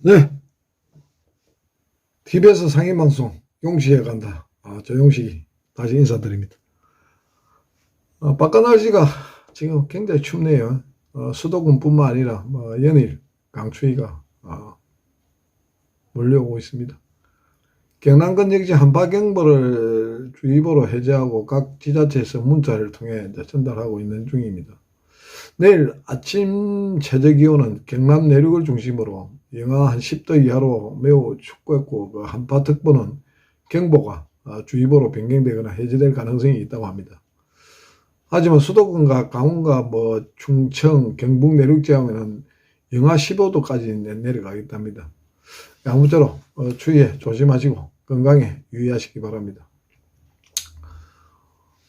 네, TBS 상임방송 용시에 간다. 저 용시 다시 인사드립니다. 바깥 날씨가 지금 굉장히 춥네요. 수도권뿐만 아니라 연일 강추위가 몰려오고 있습니다. 경남권 역시 한파경보를 주의보로 해제하고 각 지자체에서 문자를 통해 이제 전달하고 있는 중입니다. 내일 아침 최저기온은 경남 내륙을 중심으로 영하 한 10도 이하로 매우 춥겠고, 그 한파특보는 경보가 주의보로 변경되거나 해제될 가능성이 있다고 합니다. 하지만 수도권과 강원과 충청, 경북 내륙 지역에는 영하 15도까지 내려가겠답니다. 아무쪼록 추위에 조심하시고 건강에 유의하시기 바랍니다.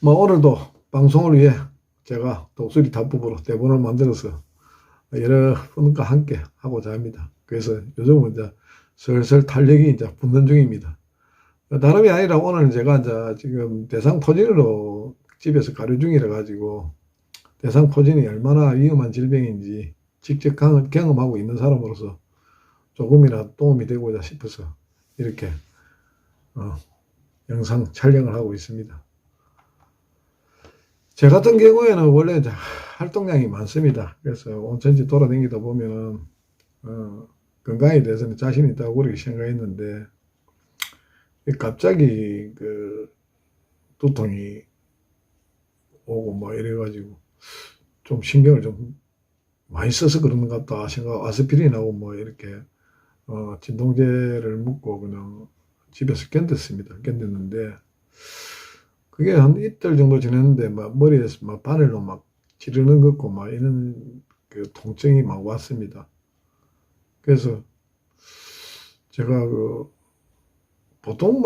오늘도 방송을 위해 제가 독수리 답법으로 대본을 만들어서 여러분과 함께 하고자 합니다. 그래서 요즘은 이제 슬슬 탄력이 이제 붙는 중입니다. 다름이 아니라 오늘 제가 이제 지금 대상포진으로 집에서 가려 중이라 가지고 대상포진이 얼마나 위험한 질병인지 직접 경험하고 있는 사람으로서 조금이나 도움이 되고자 싶어서 이렇게 영상 촬영을 하고 있습니다. 제 같은 경우에는 원래 활동량이 많습니다. 그래서 온천지 돌아다니다 보면은 건강에 대해서는 자신 있다고 그렇게 생각했는데 갑자기 그 두통이 오고 이래가지고 좀 신경을 좀 많이 써서 그러는 것 같다 생각. 아스피린하고 이렇게 진통제를 먹고 그냥 집에서 견뎠는데 그게 한 이틀 정도 지났는데 머리에서 바늘로 지르는 것 같고 이런 그 통증이 왔습니다. 그래서 제가 보통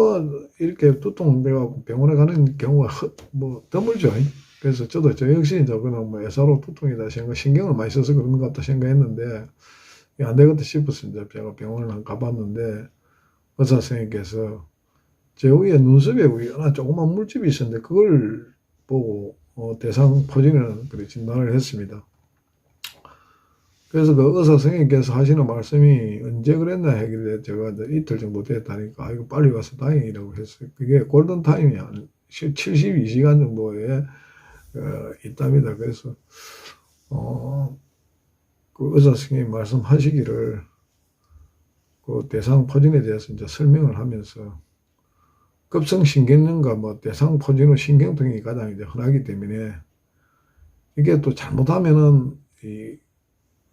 이렇게 두통 돼가지고 병원에 가는 경우가 드물죠. 그래서 저 역시 이제 그냥 애사로 두통이다 생각, 신경을 많이 써서 그런 것 같다 생각했는데 안 되겠다 싶어서 이제 제가 병원을 가봤는데 의사 선생님께서 제 위에 눈썹에 하나 조그만 물집이 있었는데 그걸 보고 대상포진을 그렇게 진단을 했습니다. 그래서 그 의사 선생님께서 하시는 말씀이 언제 그랬나 하길래 제가 이틀 정도 됐다니까 이거 빨리 와서 다행이라고 했어요. 그게 골든타임이 한 72시간 정도에 있답니다. 그래서 그 의사 선생님이 말씀하시기를 그 대상포진에 대해서 이제 설명을 하면서 급성신경염과 대상포진 후 신경통이 가장 이제 흔하기 때문에 이게 또 잘못하면은 이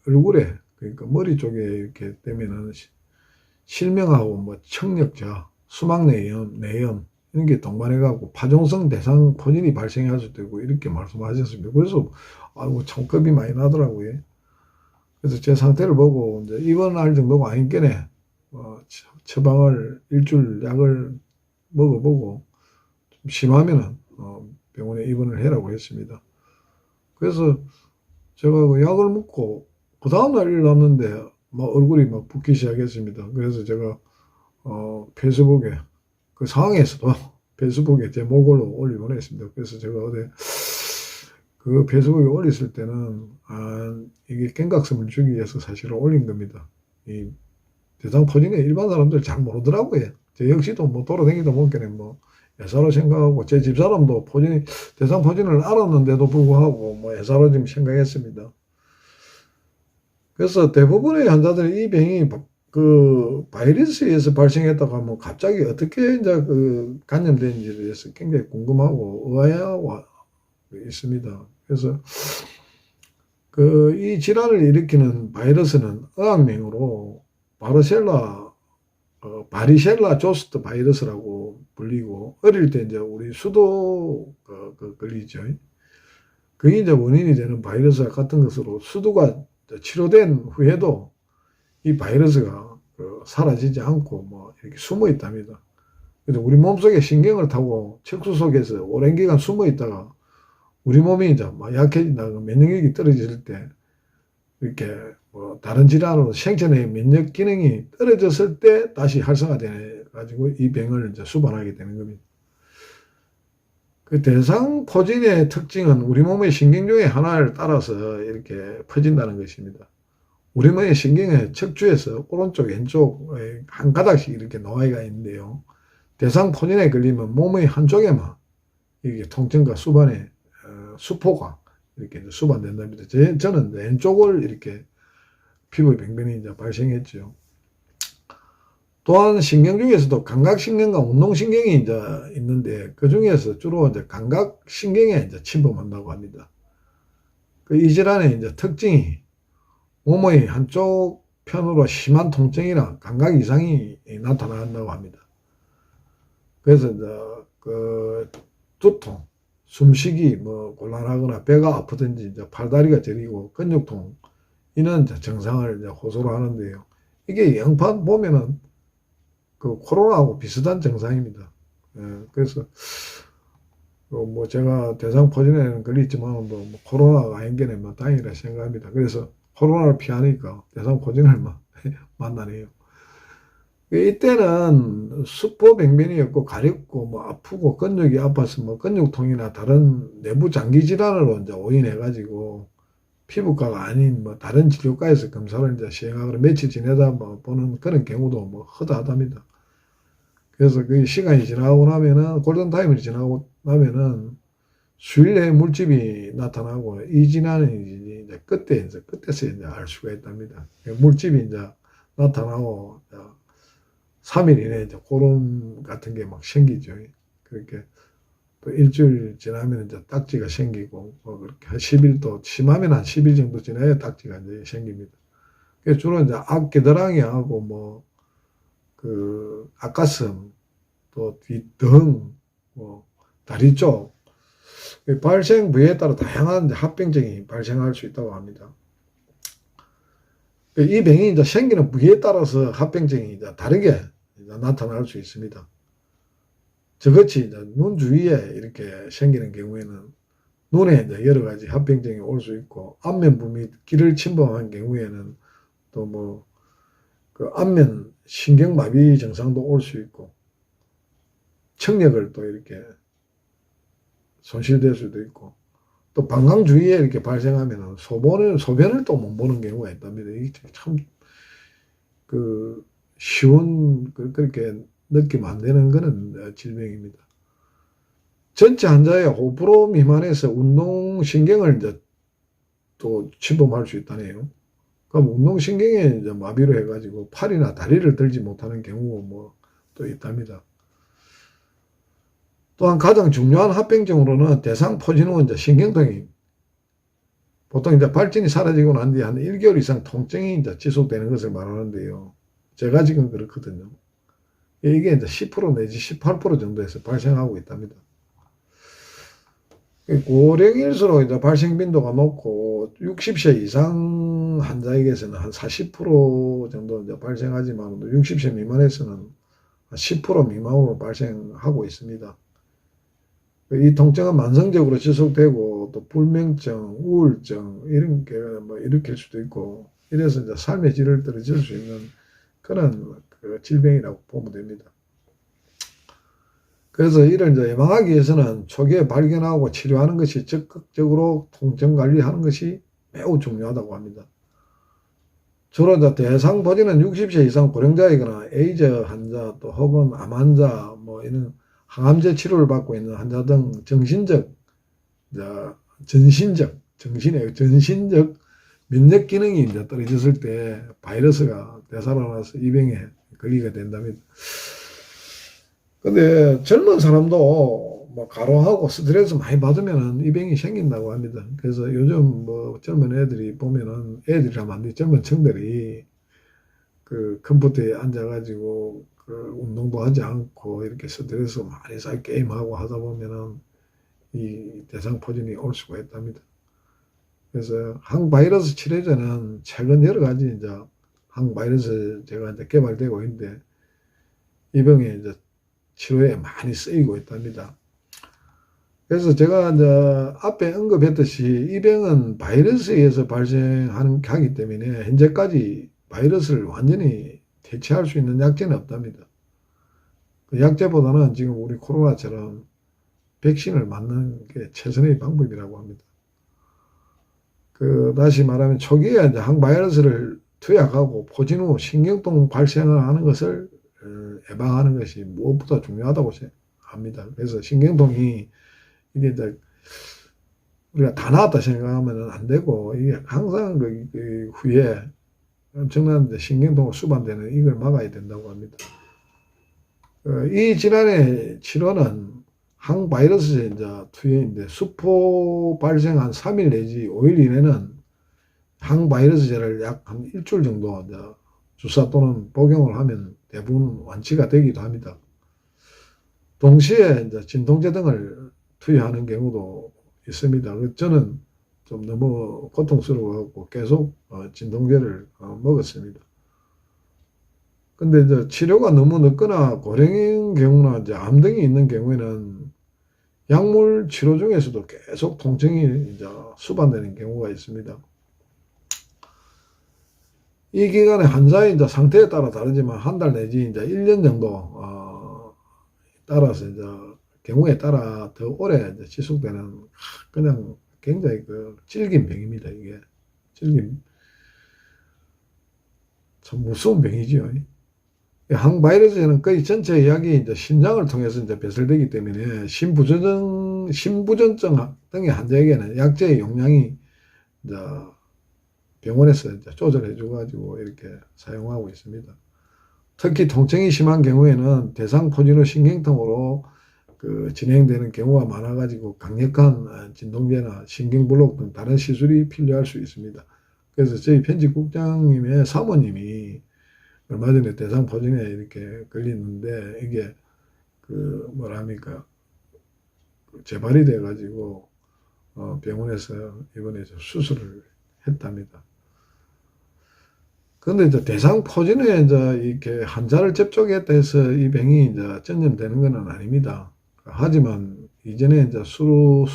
얼굴에 그러니까 머리 쪽에 이렇게 되면은 실명하고 청력자, 수막내염, 내염 이런 게 동반해가지고 파종성 대상포진이 발생할 수도 있고 이렇게 말씀하셨습니다. 그래서 아이고 참 겁이 많이 나더라고요. 그래서 제 상태를 보고 이제 입원할 정도가 아닌게네 처방을 일주일 약을 먹어보고 좀 심하면은 병원에 입원을 해라고 했습니다. 그래서 제가 그 약을 먹고 그 다음날 일어났는데 얼굴이 붓기 시작했습니다. 그래서 제가 페이스북에 그 상황에서도 페이스북에 제 몰골로 올리곤 했습니다. 그래서 제가 어제 그 페이스북에 올렸을 때는 이게 경각심을 주기 위해서 사실은 올린 겁니다. 이 대상포진에 일반 사람들 잘 모르더라고요. 저 역시도 돌아다니다 보니까 애사로 생각하고 제 집사람도 대상포진을 알았는데도 불구하고 애사로 지금 생각했습니다. 그래서 대부분의 환자들이 이 병이 그 바이러스에 의해서 발생했다고 하면 갑자기 어떻게 이제 그 감염된지에 대해서 굉장히 궁금하고 의아해하고 있습니다. 그래서 이 질환을 일으키는 바이러스는 의학명으로 바리셀라 조스트 바이러스라고 불리고 어릴 때 이제 우리 수도 걸리죠. 그게 이제 원인이 되는 바이러스 같은 것으로 수두가 치료된 후에도 이 바이러스가 사라지지 않고 이렇게 숨어 있답니다. 그래서 우리 몸속에 신경을 타고 척수 속에서 오랜 기간 숨어 있다가 우리 몸이 이제 약해진다, 면역력이 떨어질 때 이렇게 다른 질환으로 생체 내 면역 기능이 떨어졌을 때 다시 활성화돼 가지고 이 병을 이제 수반하게 되는 겁니다. 그 대상포진의 특징은 우리 몸의 신경 중에 하나를 따라서 이렇게 퍼진다는 것입니다. 우리 몸의 신경의 척추에서 오른쪽, 왼쪽에 한 가닥씩 이렇게 노화가 있는데요. 대상포진에 걸리면 몸의 한쪽에만 이게 통증과 수반의 수포가 이렇게 수반된답니다. 저는 왼쪽을 이렇게 피부 병변이 이제 발생했죠. 또한 신경 중에서도 감각신경과 운동신경이 이제 있는데 그 중에서 주로 이제 감각신경에 이제 침범한다고 합니다. 이 질환의 이제 특징이 몸의 한쪽 편으로 심한 통증이나 감각 이상이 나타난다고 합니다. 그래서 이제 그 두통, 숨쉬기 뭐 곤란하거나 배가 아프든지 이제 팔다리가 저리고 근육통 이는 이제 증상을 이제 호소를 하는데요. 이게 영판 보면은 그 코로나하고 비슷한 증상입니다. 예, 그래서 뭐 제가 대상포진에는 걸렸지만 뭐 코로나가 아닌 게 뭐 다행이라 생각합니다. 그래서 코로나를 피하니까 대상포진을 만나네요. 이때는 수포병변이었고 가렵고 뭐 아프고 근육이 아파서 뭐 근육통이나 다른 내부 장기 질환으로 이제 오인해가지고 피부과가 아닌 뭐 다른 진료과에서 검사를 이제 시행하거나 며칠 지내다 뭐 보는 그런 경우도 뭐 허다하답니다. 그래서 그 시간이 지나고 나면은 골든타임이 지나고 나면은 수일 내에 물집이 나타나고 이 질환이 이제 끝에서 이제 알 수가 있답니다. 물집이 이제 나타나고 3일 이내에 이제 고름 같은 게 막 생기죠. 그렇게 또 일주일 지나면 이제 딱지가 생기고 뭐 그렇게 한 10일 또 심하면 한 10일 정도 지나야 딱지가 이제 생깁니다. 그래서 주로 이제 앞겨드랑이하고 뭐 그 앞가슴 또 뒷등 뭐 다리 쪽 발생 부위에 따라 다양한 합병증이 발생할 수 있다고 합니다. 이 병이 이제 생기는 부위에 따라서 합병증이 이제 다르게 이제 나타날 수 있습니다. 저같이 이제 눈 주위에 이렇게 생기는 경우에는 눈에 이제 여러 가지 합병증이 올 수 있고, 안면부 및 귀를 침범한 경우에는 또 뭐 그 안면 신경마비 증상도 올 수 있고, 청력을 또 이렇게 손실될 수도 있고, 또 방광 주위에 이렇게 발생하면 소변을 또 못 보는 경우가 있답니다. 이게 참 그 쉬운 그렇게 느끼면 안 되는 그런 질병입니다. 전체 환자의 5% 미만에서 운동신경을 이제 또 침범할 수 있다네요. 그럼 운동신경에 이제 마비로 해가지고 팔이나 다리를 들지 못하는 경우가 뭐 또 있답니다. 또한 가장 중요한 합병증으로는 대상포진 후 이제 신경통이 보통 이제 발진이 사라지고 난 뒤에 한 1개월 이상 통증이 이제 지속되는 것을 말하는데요. 제가 지금 그렇거든요. 이게 이제 10% 내지 18% 정도에서 발생하고 있답니다. 고령일수록 이제 발생 빈도가 높고 60세 이상 환자에게서는 한 40% 정도 이제 발생하지만 60세 미만에서는 10% 미만으로 발생하고 있습니다. 이 통증은 만성적으로 지속되고 또 불면증, 우울증 이런 게 뭐 일으킬 수도 있고 이래서 이제 삶의 질을 떨어질 수 있는 그런 그 질병이라고 보면 됩니다. 그래서 이를 이제 예방하기 위해서는 초기에 발견하고 치료하는 것이 적극적으로 통증 관리하는 것이 매우 중요하다고 합니다. 주로 이제 대상포진은 60세 이상 고령자이거나 에이즈 환자 또 혹은 암 환자 뭐 이런 항암제 치료를 받고 있는 환자 등 정신적 면역 기능이 이제 떨어졌을 때 바이러스가 되살아나서 이 병에 걸리게 된답니다. 근데 젊은 사람도 뭐 가로하고 스트레스 많이 받으면은 이 병이 생긴다고 합니다. 그래서 요즘 뭐 젊은 애들이 보면은 애들이라면 안 돼. 젊은 층들이 그 컴퓨터에 앉아가지고 그 운동도 하지 않고 이렇게 스트레스 많이 쌓여 게임하고 하다 보면은 이 대상포진이 올 수가 있답니다. 그래서 항바이러스 치료제는 최근 여러 가지 이제 항바이러스 제가 이제 개발되고 있는데 이 병에 이제 치료에 많이 쓰이고 있답니다. 그래서 제가 이제 앞에 언급했듯이 이 병은 바이러스에 의해서 발생하기 때문에 현재까지 바이러스를 완전히 대체할 수 있는 약제는 없답니다. 그 약제보다는 지금 우리 코로나처럼 백신을 맞는 게 최선의 방법이라고 합니다. 다시 말하면 초기에 이제 항바이러스를 투약하고 포진 후 신경통 발생을 하는 것을 예방하는 것이 무엇보다 중요하다고 합니다. 그래서 신경통이 이게 이제 우리가 다 나았다 생각하면 안 되고, 이게 항상 그 후에 엄청난 신경통으로 수반되는 이걸 막아야 된다고 합니다. 이 질환의 치료는 항바이러스 투여인데, 수포 발생 한 3일 내지 5일 이내는 항바이러스제를 약 한 일주일 정도 주사 또는 복용을 하면 대부분 완치가 되기도 합니다. 동시에 진통제 등을 투여하는 경우도 있습니다. 저는 좀 너무 고통스러워하고 계속 진통제를 먹었습니다. 근데 치료가 너무 늦거나 고령인 경우나 암 등이 있는 경우에는 약물 치료 중에서도 계속 통증이 수반되는 경우가 있습니다. 이 기간에 환자의 상태에 따라 다르지만 한 달 내지 1년 정도 따라서 경우에 따라 더 오래 지속되는 그냥 굉장히 질긴 병입니다. 이게 참 무서운 병이죠. 항바이러스에는 거의 전체 약이 심장을 통해서 배설되기 때문에 심부전증 등의 환자에게는 약제의 용량이 병원에서 조절해줘가지고 이렇게 사용하고 있습니다. 특히 통증이 심한 경우에는 대상포진후 신경통으로 진행되는 경우가 많아가지고 강력한 진통제나 신경블록 등 다른 시술이 필요할 수 있습니다. 그래서 저희 편집국장님의 사모님이 얼마 전에 대상포진에 이렇게 걸리는데, 이게 재발이 돼가지고 병원에서 이번에 수술을 했답니다. 그런데 대상포진에 이렇게 환자를 접촉했다 해서 이 병이 전염되는 건 아닙니다. 하지만 이전에 수도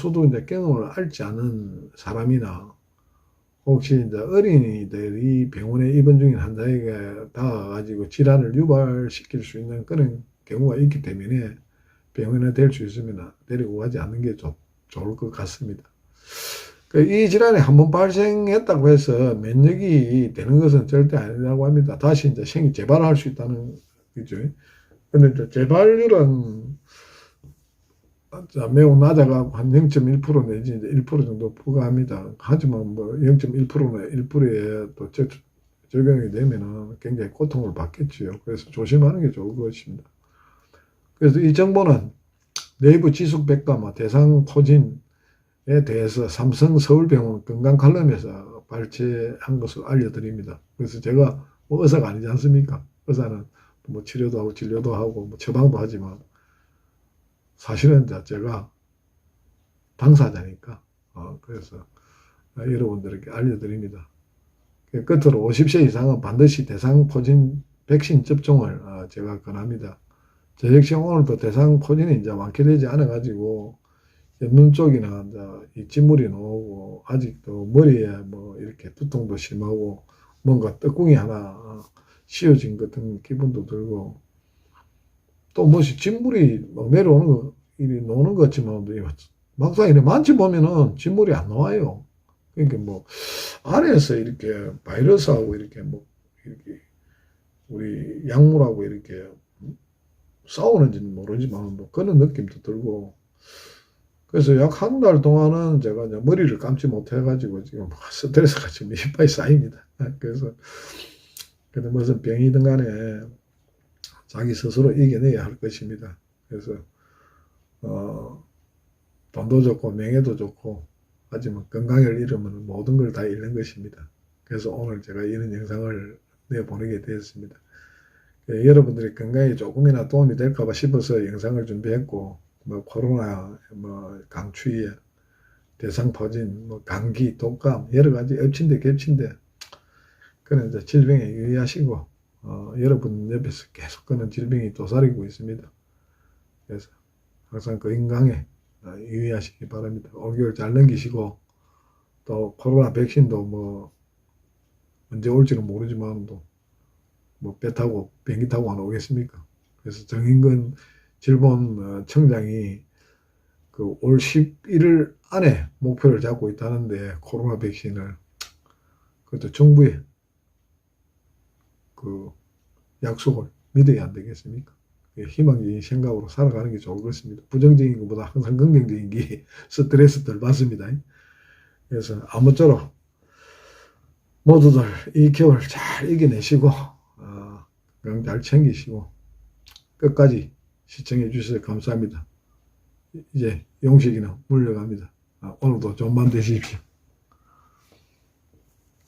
경험을 앓지 않은 사람이나 혹시 어린이들이 병원에 입원 중인 환자에게 닿아가지고 질환을 유발시킬 수 있는 그런 경우가 있기 때문에 병원에 될 수 있으면 데리고 가지 않는 게 좋을 것 같습니다. 이 질환이 한번 발생했다고 해서 면역이 되는 것은 절대 아니라고 합니다. 다시 재발할 수 있다는 거죠. 그런데 재발률은 매우 낮아가고 한 0.1% 내지 1% 정도 불과합니다. 하지만 0.1%나 1%에 또 적용이 되면은 굉장히 고통을 받겠지요. 그래서 조심하는 게 좋을 것입니다. 그래서 이 정보는 네이버 지속백과 대상포진에 대해서 삼성 서울병원 건강칼럼에서 발췌한 것을 알려드립니다. 그래서 제가 의사가 아니지 않습니까? 의사는 치료도 하고 진료도 하고 처방도 하지만 사실은 제가 당사자니까 그래서 여러분들에게 알려드립니다. 끝으로 50세 이상은 반드시 대상포진 백신 접종을 제가 권합니다. 저 역시 오늘도 대상포진이 완쾌되지 않아가지고 옆눈 쪽이나 이 진물이 나오고 아직도 머리에 이렇게 두통도 심하고 뭔가 떡궁이 하나 씌워진 것 같은 기분도 들고, 또 무엇이 진물이 막 내려오는 거, 이리 노는 것 같지만 막상 이렇게 만져보면은 진물이 안 나와요. 그러니까 안에서 이렇게 바이러스하고 이렇게 이렇게 우리 약물하고 이렇게 싸우는지는 모르지만 그런 느낌도 들고, 그래서 약 한 달 동안은 제가 머리를 감지 못해가지고 지금 스트레스가 지금 이빨이 쌓입니다. 그래서 무슨 병이든 간에 자기 스스로 이겨내야 할 것입니다. 그래서 돈도 좋고 명예도 좋고, 하지만 건강을 잃으면 모든 걸 다 잃는 것입니다. 그래서 오늘 제가 이런 영상을 내보내게 되었습니다. 여러분들이 건강에 조금이나 도움이 될까봐 싶어서 영상을 준비했고, 코로나, 강추위에, 대상포진, 감기, 독감, 여러 가지 엎친데 겹친데, 그런 질병에 유의하시고, 여러분 옆에서 계속 그런 질병이 도사리고 있습니다. 그래서 항상 건강에 유의하시기 바랍니다. 올겨울 잘 넘기시고, 또 코로나 백신도 언제 올지는 모르지만 배 타고 비행기 타고 안 오겠습니까? 그래서 정인근 질본 청장이 올 11일 안에 목표를 잡고 있다는데, 코로나 백신을 그것도 정부에 그 약속을 믿어야 안 되겠습니까? 희망적인 생각으로 살아가는 게 좋을 것입니다. 부정적인 것보다 항상 긍정적인 게 스트레스 덜 받습니다. 그래서 아무쪼록 모두들 이 겨울 잘 이겨내시고 건강 잘 챙기시고 끝까지 시청해 주셔서 감사합니다. 이제 용식이는 물러갑니다. 오늘도 좋은 밤 되십시오.